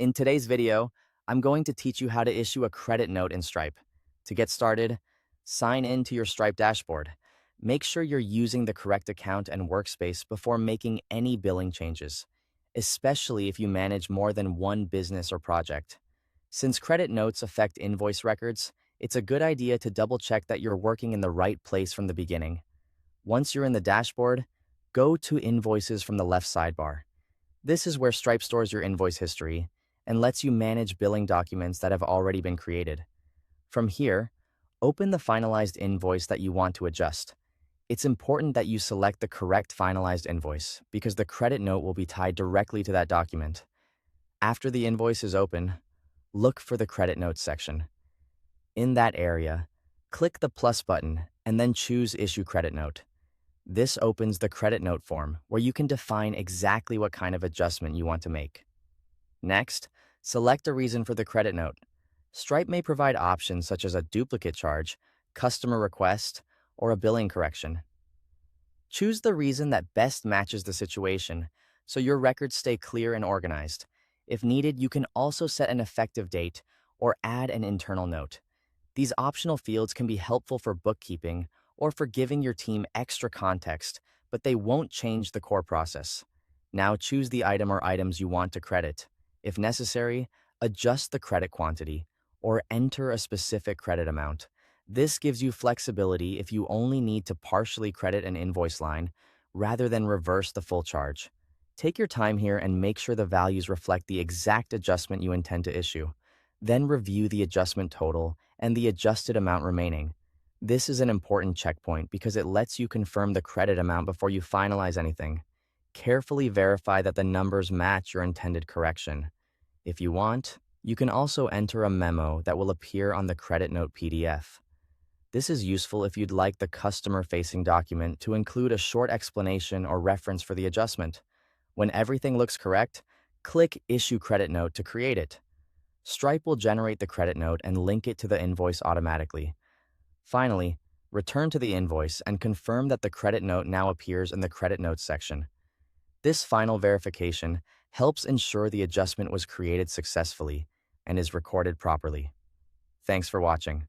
In today's video, I'm going to teach you how to issue a credit note in Stripe. To get started, sign in to your Stripe dashboard. Make sure you're using the correct account and workspace before making any billing changes, especially if you manage more than one business or project. Since credit notes affect invoice records, it's a good idea to double-check that you're working in the right place from the beginning. Once you're in the dashboard, go to Invoices from the left sidebar. This is where Stripe stores your invoice history and lets you manage billing documents that have already been created. From here, open the finalized invoice that you want to adjust. It's important that you select the correct finalized invoice because the credit note will be tied directly to that document. After the invoice is open, look for the credit notes section. In that area, click the plus button and then choose Issue Credit Note. This opens the credit note form where you can define exactly what kind of adjustment you want to make. Next, select a reason for the credit note. Stripe may provide options such as a duplicate charge, customer request, or a billing correction. Choose the reason that best matches the situation so your records stay clear and organized. If needed, you can also set an effective date or add an internal note. These optional fields can be helpful for bookkeeping or for giving your team extra context, but they won't change the core process. Now choose the item or items you want to credit. If necessary, adjust the credit quantity or enter a specific credit amount. This gives you flexibility if you only need to partially credit an invoice line rather than reverse the full charge. Take your time here and make sure the values reflect the exact adjustment you intend to issue. Then review the adjustment total and the adjusted amount remaining. This is an important checkpoint because it lets you confirm the credit amount before you finalize anything. Carefully verify that the numbers match your intended correction. If you want, you can also enter a memo that will appear on the credit note PDF. This is useful if you'd like the customer-facing document to include a short explanation or reference for the adjustment. When everything looks correct, click Issue Credit Note to create it. Stripe will generate the credit note and link it to the invoice automatically. Finally, return to the invoice and confirm that the credit note now appears in the credit notes section. This final verification helps ensure the adjustment was created successfully and is recorded properly. Thanks for watching.